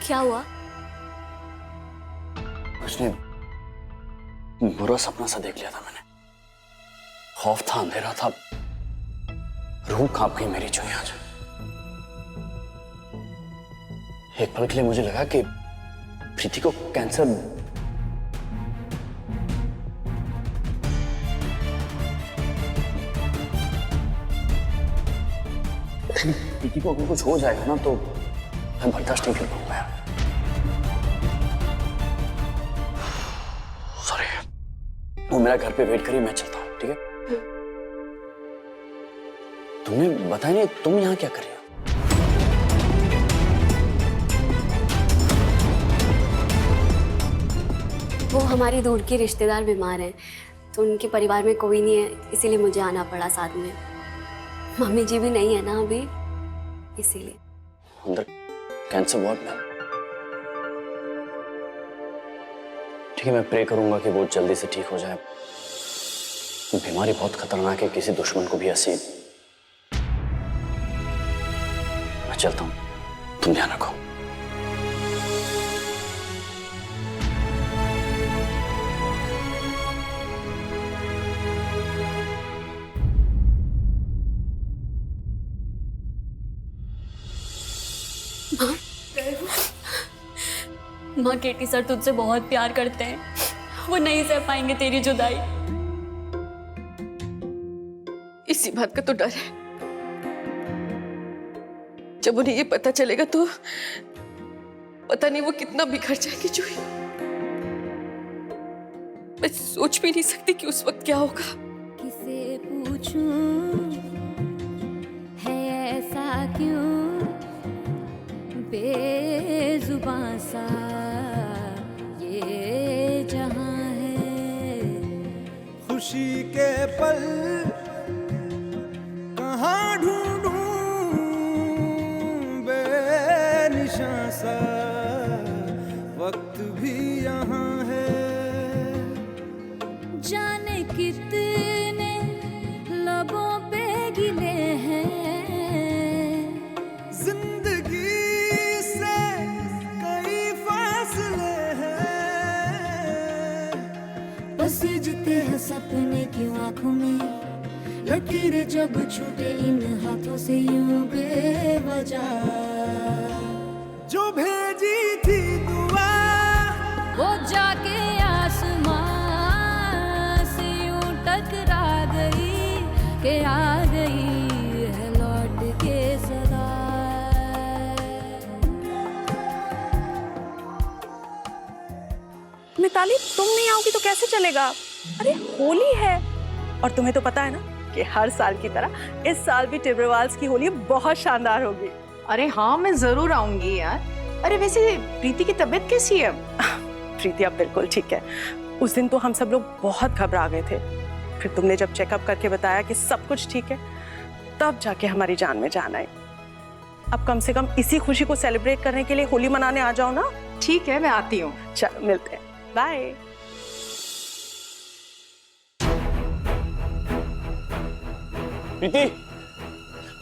क्या हुआ? कुछ नहीं, बुरा सपना सा देख लिया था मैंने। खौफ था, अंधेरा था, रूह कांप गई मेरी जो आज। एक पल के लिए मुझे लगा कि प्रीति को कैंसर। प्रीति को अगर कुछ हो जाएगा ना तो मैं बर्दाश्त नहीं कर पाऊंगा। सॉरी, वो मेरा घर पे वेट करी, मैं चलता हूँ, ठीक है? तुमने बताया नहीं, तुम यहाँ क्या कर रही हो? वो हमारी दूर की रिश्तेदार बीमार हैं, तो उनके परिवार में कोई नहीं है, इसीलिए मुझे आना पड़ा साथ में। मम्मी जी भी नहीं है ना अभी, इसीलिए। अंदर कैंसर वार्ड में? ठीक है, मैं प्रे करूंगा कि वो जल्दी से ठीक हो जाए। बीमारी बहुत खतरनाक है, किसी दुश्मन को भी ऐसी। मैं चलता हूं, तुम ध्यान रखो। माँ, केटी सर तुझसे बहुत प्यार करते हैं, वो नहीं सह पाएंगे तेरी जुदाई। इसी बात का तो डर है, जब उन्हें ये पता चलेगा तो पता नहीं वो कितना बिखर जाएगी जूही। मैं सोच भी नहीं सकती कि उस वक्त क्या होगा। किसे पूछूं है ऐसा क्यों बेजुबां सा ये जहां है। खुशी के पल कहाँ ढूंढूं बेनिशां सा वक्त भी यहाँ है। जाने कितने लबों पे गिले हैं, जिंदगी से कई फासले हैं। बसीजते हैं सपने की आंखों में, लकीरें जब छूटे इन हाथों से यूं बेवजह। जो भेजी थी दुआ वो जाके आसमां से यूं टकरा गई कि आ गई है लौट के सदा। मिताली, तुम नहीं आओगी तो कैसे चलेगा? अरे होली है, और तुम्हें तो पता है ना कि हर साल की तरह इस साल भी टिब्रेवाल्स की होली बहुत शानदार होगी। अरे हाँ, मैं जरूर आऊंगी यार। अरे वैसे प्रीति की तबीयत कैसी है? प्रीति अब बिल्कुल ठीक है। उस दिन तो हम सब लोग बहुत घबरा गए थे, फिर तुमने जब चेकअप करके बताया कि सब कुछ ठीक है, तब जाके हमारी जान में जान आई। अब कम से कम इसी खुशी को सेलिब्रेट करने के लिए होली मनाने आ जाओ ना। ठीक है, मैं आती हूँ। चलो मिलते हैं, बाय। प्रीति,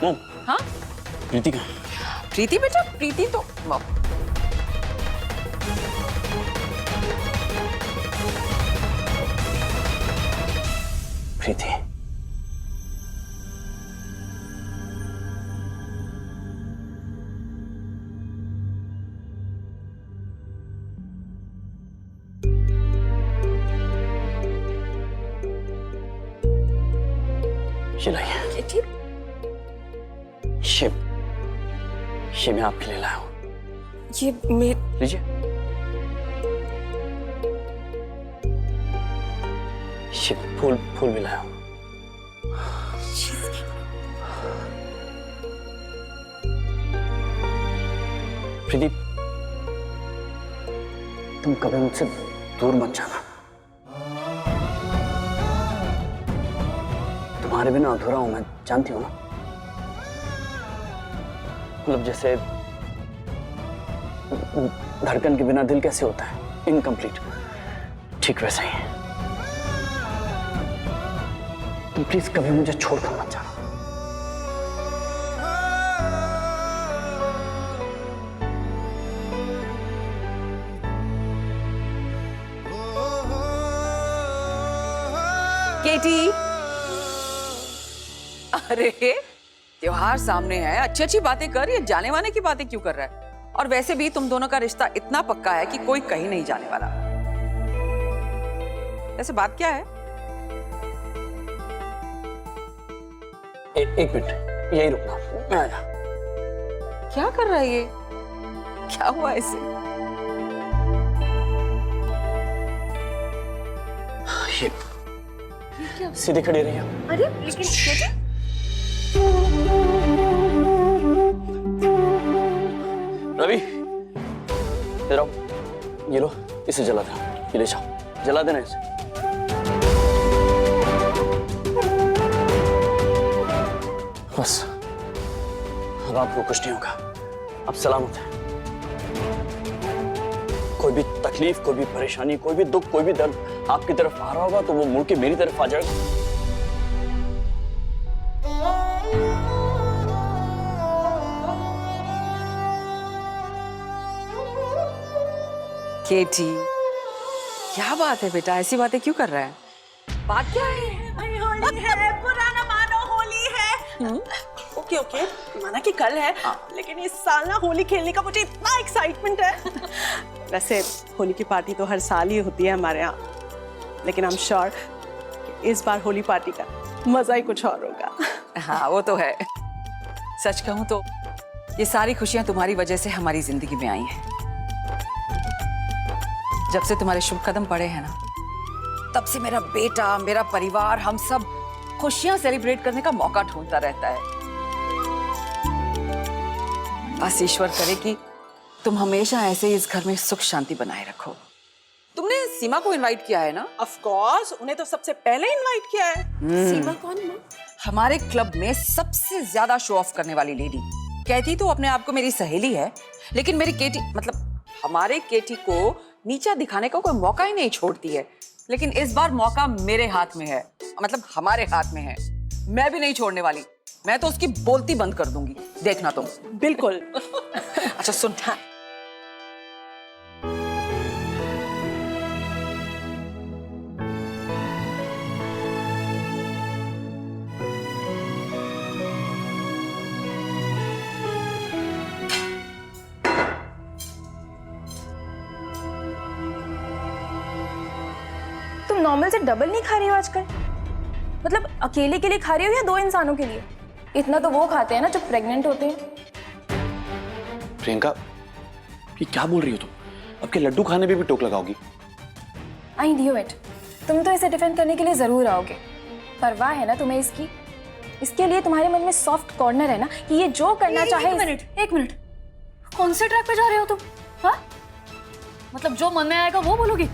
मॉम। हाँ? प्रीति कहाँ? प्रीति बेटा, प्रीति तो प्रीति, ये लाइए। ये मैं आपके लिए लाया हूँ। ये लीजिए। ये फूल भी लाया हूँ। प्रीति, तुम कभी मुझसे दूर मत जाना। तुम्हारे बिना अधूरा हूं मैं, जानती हूँ ना। मतलब जैसे धड़कन के बिना दिल कैसे होता है, इनकम्प्लीट, ठीक वैसा ही है। तुम प्लीज कभी मुझे छोड़कर मत जाना। केटी, अरे त्योहार सामने है, अच्छी अच्छी बातें कर, ये जाने वाने की बातें क्यों कर रहा है? और वैसे भी तुम दोनों का रिश्ता इतना पक्का है कि कोई कहीं नहीं जाने वाला। वैसे बात क्या है? एक मिनट, यही रुकना, मैं आया। क्या कर रहा है ये? क्या हुआ इसे? ये सीधी खड़ी रही है। अरे लेकिन रवि, इधर आओ, ये लो, इसे जला देना, ये ले जाओ, जला देना इसे। बस अब आपको कुछ नहीं होगा, आप सलामत हैं। कोई भी तकलीफ, कोई भी परेशानी, कोई भी दुख, कोई भी दर्द आपकी तरफ आ रहा होगा तो वो मुड़ के मेरी तरफ आ जाएगा। केटी, क्या बात है बेटा, ऐसी बातें क्यों कर रहा है? बात क्या है? होली है, पुराना मानो होली है। ओके ओके, माना कि कल है, लेकिन इस साल ना होली खेलने का मुझे इतना एक्साइटमेंट है। वैसे होली की पार्टी तो हर साल ही होती है हमारे यहाँ, लेकिन आई एम श्योर इस बार होली पार्टी का मजा ही कुछ और होगा। हाँ वो तो है। सच कहूं तो ये सारी खुशियां तुम्हारी वजह से हमारी जिंदगी में आई हैं। जब से तुम्हारे शुभ कदम पड़े हैं ना, तब से मेरा बेटा, मेरा परिवार, हम सब खुशियां सेलिब्रेट करने का मौका ढूंढता रहता है। बस ईश्वर करे कि तुम हमेशा ऐसे ही इस घर में सुख शांति बनाए रखो। तुमने सीमा को इनवाइट किया है ना? ऑफ कोर्स, उन्हें तो सबसे पहले इनवाइट किया है। सीमा कौन माँ? हमारे क्लब में सबसे ज्यादा शो ऑफ करने वाली लेडी। कहती तो अपने आप को मेरी सहेली है, लेकिन मेरी केटी, मतलब हमारे केटी को नीचा दिखाने का कोई मौका ही नहीं छोड़ती है। लेकिन इस बार मौका मेरे हाथ में है, मतलब हमारे हाथ में है। मैं भी नहीं छोड़ने वाली, मैं तो उसकी बोलती बंद कर दूंगी, देखना तुम। बिल्कुल। अच्छा सुन, तुम नॉर्मल से डबल नहीं खा रही हो आजकल? मतलब अकेले के लिए खा रही हो या दो इंसानों के लिए? इतना तो वो खाते हैं ना जो प्रेग्नेंट होते हैं। प्रियंका, ये क्या बोल रही हो तुम? अब के लड्डू खाने पे भी टोक लगाओगी? आई न्यू इट, तुम तो इसे डिफेंड करने के लिए जरूर आओगे। परवाह है ना तुम्हें इसकी? इसके लिए तुम्हारे मन में सॉफ्ट कॉर्नर है ना कि ये जो करना चाहे। एक मिनट, कौन से ट्रैक पे जा रहे हो तुम? हाँ, मतलब जो मन में आएगा वो बोलोगी?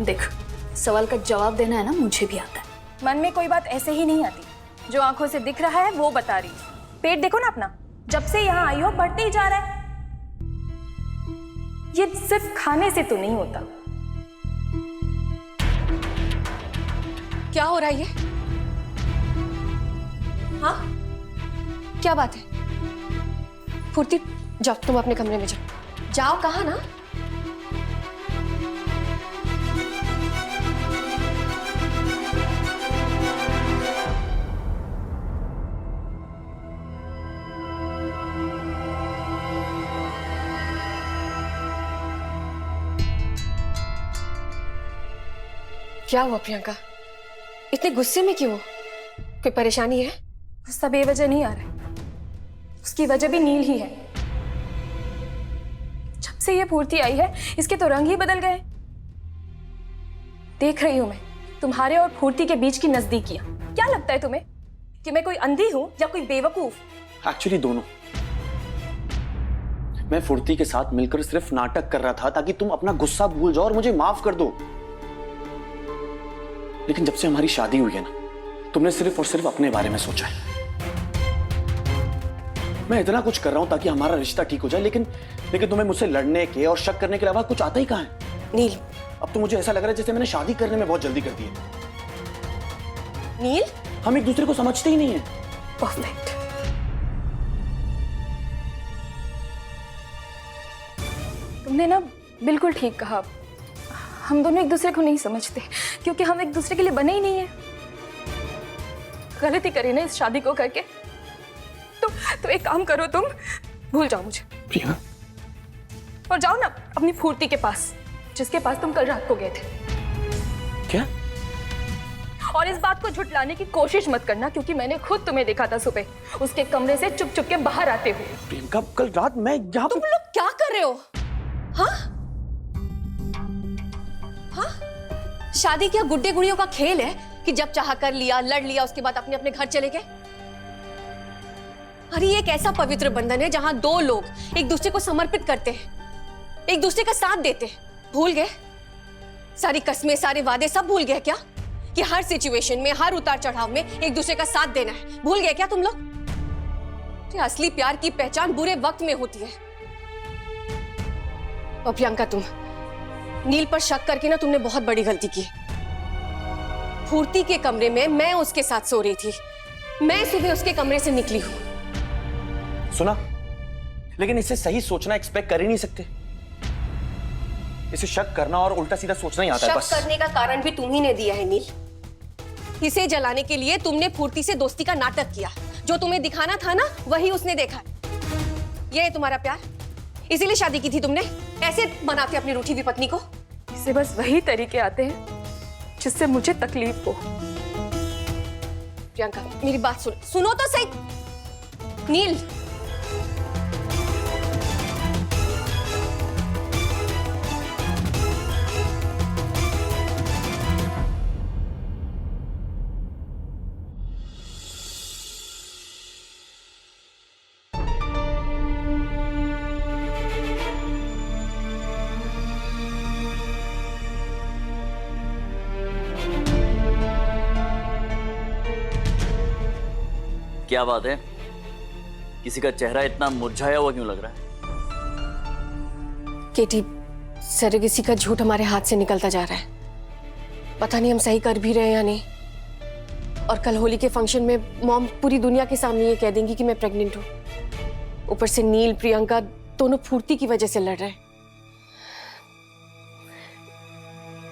देख, सवाल का जवाब देना है ना, मुझे भी आता है। मन में कोई बात ऐसे ही नहीं आती, जो आंखों से दिख रहा है वो बता रही। पेट देखो ना अपना, जब से यहाँ आई हो बढ़ते ही जा रहा है। ये सिर्फ खाने से तो नहीं होता। क्या हो रहा है ये? हाँ, क्या बात है? फुर्ती, जाओ तुम अपने कमरे में जाओ। जाओ, कहा ना? क्या हुआ प्रियंका? इतने गुस्से में क्यों हो? कोई परेशानी है? गुस्सा बेवजह नहीं आ रहा है, उसकी वजह भी नील ही है। जब से ये पूर्ति आई है, इसके तो रंग ही बदल गए। देख रही हूं मैं तुम्हारे और पूर्ति के बीच की नजदीकियां। क्या लगता है तुम्हें कि मैं कोई अंधी हूं या कोई बेवकूफ? एक्चुअली दोनों। मैं फुर्ती के साथ मिलकर सिर्फ नाटक कर रहा था ताकि तुम अपना गुस्सा भूल जाओ और मुझे माफ कर दो। लेकिन जब से हमारी शादी हुई है ना, तुमने सिर्फ और सिर्फ अपने बारे में सोचा है। मैं इतना कुछ कर रहा हूं ताकि हमारा रिश्ता ठीक हो जाए, लेकिन तुम्हें मुझसे लड़ने के और शक करने के अलावा कुछ आता ही कहां है? नील, अब तो मुझे ऐसा लग रहा है जैसे मैंने शादी करने में बहुत जल्दी कर दी है। नील, हम एक दूसरे को समझते ही नहीं है। परफेक्ट। तुमने ना बिल्कुल ठीक कहा। हम दोनों एक दूसरे को नहीं समझते, क्योंकि हम एक दूसरे के लिए बने ही नहीं है। गलती करी ना इस शादी को करके, तो एक काम करो, तुम भूल जाओ मुझे प्रिया, और जाओ ना अपनी फूर्ति के पास, जिसके पास तुम कल रात को गए थे। क्या? और इस बात को झुटलाने की कोशिश मत करना, क्योंकि मैंने खुद तुम्हें देखा था सुबह उसके कमरे से चुप चुप के बाहर आते हुए। प्रियंका, कल रात मैं यहाँ तुम लोग क्या कर रहे हो? हाँ हाँ, शादी क्या गुड्डे गुड़ियों का खेल है कि जब चाह कर लिया, लड़ लिया, उसके बाद अपने अपने घर चले गए? अरे ये एक ऐसा पवित्र बंधन है जहां दो लोग एक दूसरे को समर्पित करते हैं, एक दूसरे का साथ देते हैं। भूल गए? सारी कस्में, सारे वादे सब भूल गए क्या? कि हर सिचुएशन में, हर उतार चढ़ाव में एक दूसरे का साथ देना है। भूल गए क्या तुम लोग? असली प्यार की पहचान बुरे वक्त में होती है। और प्रियंका, तुम नील पर शक करके ना तुमने बहुत बड़ी गलती की। फूर्ति के कमरे में मैं उसके साथ सो रही थी, मैं सुबह उसके कमरे से निकली हूं। सुना, लेकिन इससे सही सोचना एक्सपेक्ट कर ही नहीं सकते। इसे शक करना और उल्टा सीधा सोचना ही आता है बस। शक करने का कारण भी तुम ही ने दिया है नील। इसे जलाने के लिए तुमने फूर्ति से दोस्ती का नाटक किया। जो तुम्हें दिखाना था ना, वही उसने देखा। ये है तुम्हारा प्यार? इसीलिए शादी की थी तुमने? ऐसे बनाते अपनी रूठी हुई पत्नी को? इसे बस वही तरीके आते हैं जिससे मुझे तकलीफ हो। प्रियंका, मेरी बात सुनो तो सही। नील, क्या बात है? किसी का चेहरा इतना मुरझाया हुआ क्यों लग रहा है? केटी, सरगेसी का झूठ हमारे हाथ से निकलता जा रहा है। पता नहीं हम सही कर भी रहे हैं या नहीं। और कल होली के फंक्शन में मॉम पूरी दुनिया के सामने ये कह देंगी कि मैं प्रेग्नेंट हूँ। ऊपर से नील, प्रियंका दोनों फूर्ति की वजह से लड़ रहे हैं।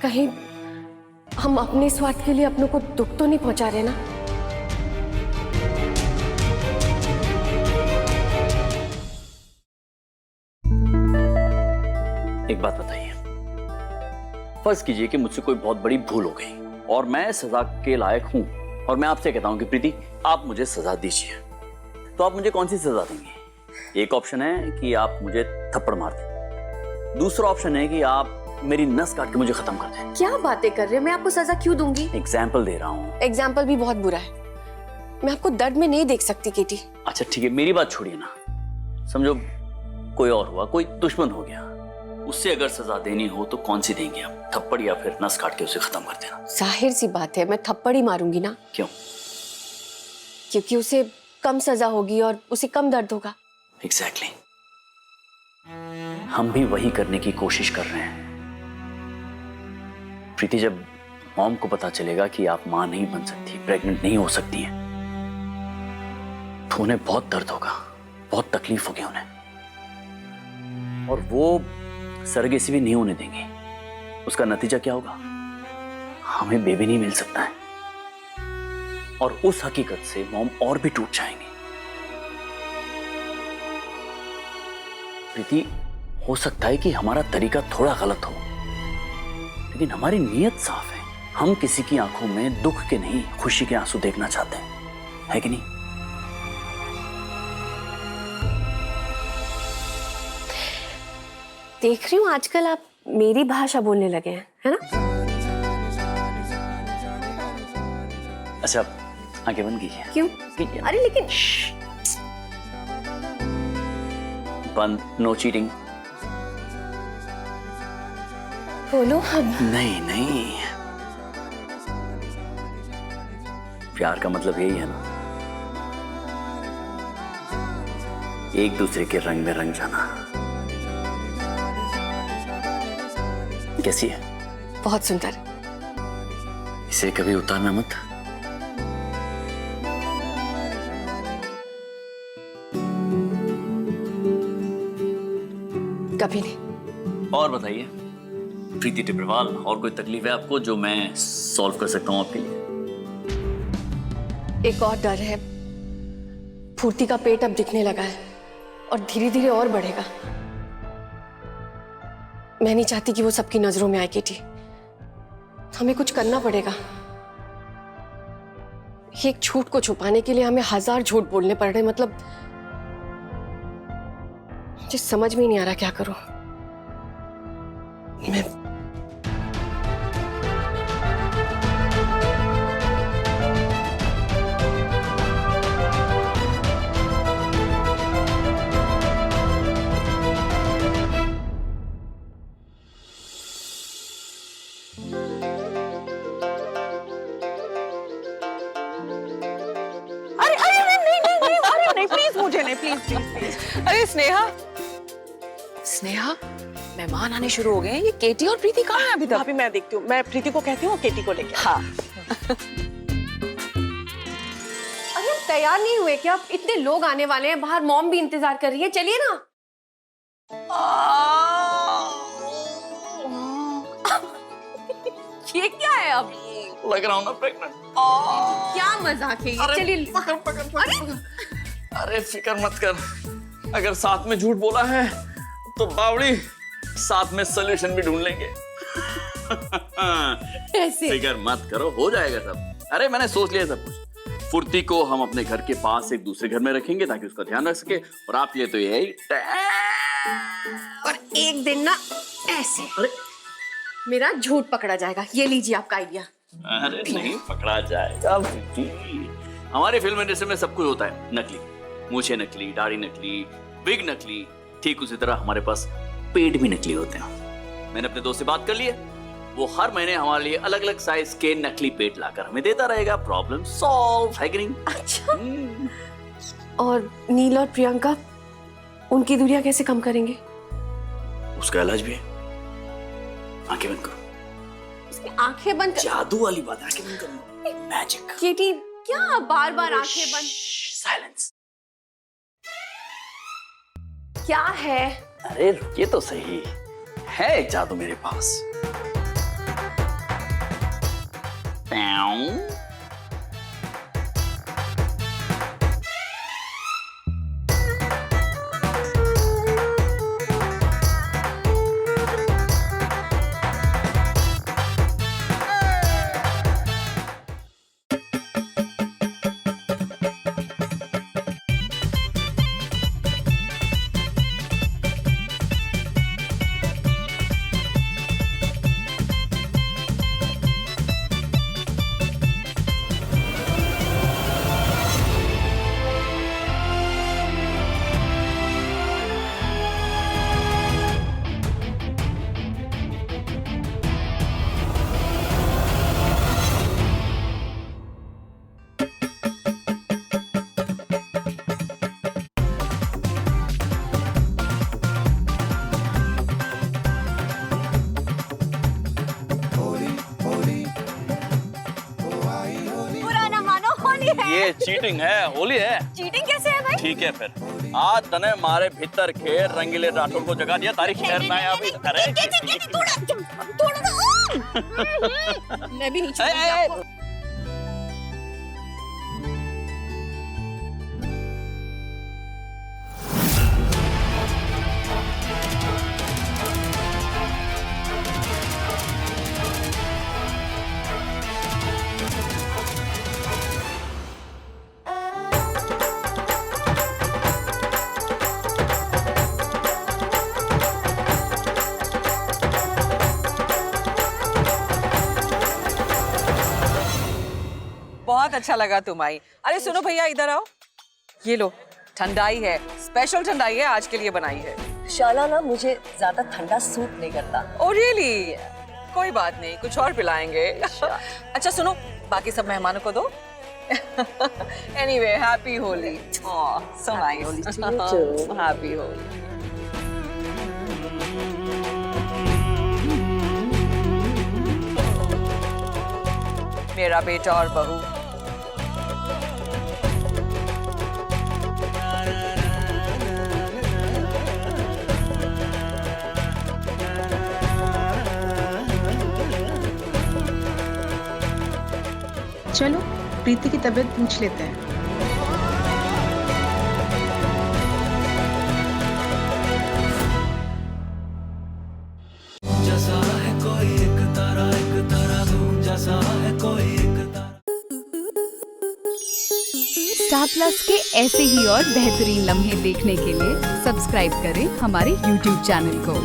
कहीं हम अपने स्वार्थ के लिए अपनों को दुख तो नहीं पहुंचा रहे ना? एक बात बताइए, फर्ज कीजिए कि मुझसे कोई बहुत बड़ी भूल हो गई और मैं सजा के लायक हूं, और मैं आपसे कहता हूं कि प्रीति, आप मुझे सजा दीजिए, तो आप मुझे कौन सी सजा देंगे? एक ऑप्शन है कि आप मुझे थप्पड़ मार दें, दूसरा ऑप्शन है कि आप मेरी नस काट के मुझे खत्म कर दें। क्या बातें कर रहे हो? मैं आपको सजा क्यों दूंगी? एग्जाम्पल दे रहा हूं। एग्जाम्पल भी बहुत बुरा है। मैं आपको दर्द में नहीं देख सकती केटी। अच्छा ठीक है, मेरी बात छोड़िए ना। समझो कोई और हुआ, कोई दुश्मन हो गया, उससे अगर सजा देनी हो तो कौन सी देंगे आप? थप्पड़ या फिर नस काट के उसे खत्म कर देना? जाहिर सी बात है, मैं थप्पड़ ही मारूंगी ना। क्यों? क्योंकि उसे कम सजा होगी और उसे कम दर्द होगा। एग्जैक्टली। हम भी वही करने की कोशिश कर रहे हैं। प्रीति, जब मॉम को पता चलेगा कि आप मां नहीं बन सकती, प्रेग्नेंट नहीं हो सकती हैं, तो उन्हें बहुत दर्द होगा, बहुत तकलीफ होगी उन्हें, और वो सरगेसी भी नहीं होने देंगे। उसका नतीजा क्या होगा? हमें बेबी नहीं मिल सकता है, और उस हकीकत से मॉम और भी टूट जाएंगे। प्रीति, हो सकता है कि हमारा तरीका थोड़ा गलत हो, लेकिन हमारी नीयत साफ है। हम किसी की आंखों में दुख के नहीं, खुशी के आंसू देखना चाहते हैं, है कि नहीं? देख रही हूँ आजकल आप मेरी भाषा बोलने लगे हैं, है ना? अच्छा, आंखें बंद कीजिए। क्यों? कीजिए। अरे लेकिन बंद। No cheating. बोलो हम। नहीं नहीं, प्यार का मतलब यही है ना, एक दूसरे के रंग में रंग जाना। कैसी है? बहुत सुंदर। इसे कभी उतारना मत। कभी नहीं। और बताइए प्रीति टिब्रवाल, और कोई तकलीफ है आपको जो मैं सॉल्व कर सकता हूं आपके लिए? एक और डर है, फूर्ति का पेट अब दिखने लगा है और धीरे धीरे और बढ़ेगा। मैं नहीं चाहती कि वो सबकी नजरों में आए केटी। हमें कुछ करना पड़ेगा। एक झूठ को छुपाने के लिए हमें 1000 झूठ बोलने पड़ रहे। मतलब मुझे समझ में ही नहीं आ रहा क्या करूं मैं। प्लीज मुझे नहीं, प्लीज प्लीज प्लीज। अरे स्नेहा, स्नेहा, मेहमान आने शुरू हो गए हैं। ये केटी और प्रीति कहाँ है अभी तक? भाभी मैं देखती हूँ, मैं प्रीति को कहती हूँ केटी को लेके। हाँ। अरे आप तैयार नहीं हुए क्या? इतने लोग आने वाले हैं, बाहर मॉम भी इंतजार कर रही है। चलिए ना। ये क्या है अब? लग रहा हूँ ना प्रेग्नेंट। क्या मजाक है ये? चलिए। अरे फिक्र मत कर, अगर साथ में झूठ बोला है तो बावड़ी साथ में सॉल्यूशन भी ढूंढ लेंगे। ऐसे फिक्र मत करो, हो जाएगा सब। अरे मैंने सोच लिया सब कुछ। फुर्ती को हम अपने घर के पास एक दूसरे घर में रखेंगे ताकि उसका ध्यान रख सके, और आप लिए तो यही और एक दिन ना ऐसे अरे मेरा झूठ पकड़ा जाएगा। ये लीजिए आपका आइडिया। अरे नहीं पकड़ा जाएगा बेटी। हमारी फिल्म इंडस्ट्री में सब कुछ होता है नकली। मूछें नकली, दाढ़ी नकली, विग नकली। ठीक उसी तरह हमारे पास पेट भी नकली होते हैं। मैंने अपने दोस्त से बात कर ली है, वो हर महीने हमारे लिए अलग अलग साइज के नकली पेट लाकर हमें देता रहेगा। प्रॉब्लम सॉल्व है कि नहीं? अच्छा। और नील और प्रियंका, उनकी दूरियां कैसे कम करेंगे? उसका इलाज भी है। आंखें बंद करो। आंखें बंद कर... जादू वाली बात है, आंखें बंद करो। मैजिक। केटी क्या बार बार आंखें बंद? साइलेंस। क्या है? अरे रुकिए तो सही, है एक जादू मेरे पास। ये चीटिंग है, होली है। चीटिंग कैसे है भाई? ठीक है फिर, आज तने मारे भीतर के रंगीले राठौड़ को जगा दिया। तारीख खैर ना है अभी। अरे मैं भी नहीं छोड़ूंगी आपको। बहुत अच्छा लगा तुम आई। अरे सुनो भैया, इधर आओ। ये लो, ठंडाई है, स्पेशल ठंडाई है, आज के लिए बनाई है। शाला ना, मुझे ज्यादा ठंडा सूट नहीं करता। Oh really? कोई बात नहीं, कुछ और पिलाएंगे। अच्छा सुनो, बाकी सब मेहमानों को दो। Anyway, happy Holi. So nice. Happy Holi. मेरा बेटा और बहू। चलो प्रीति की तबीयत पूछ लेते हैं। जैसा है कोई एक तारा दूं, जैसा है कोई एक तारा। स्टार प्लस के ऐसे ही और बेहतरीन लम्हे देखने के लिए सब्सक्राइब करें हमारे YouTube चैनल को।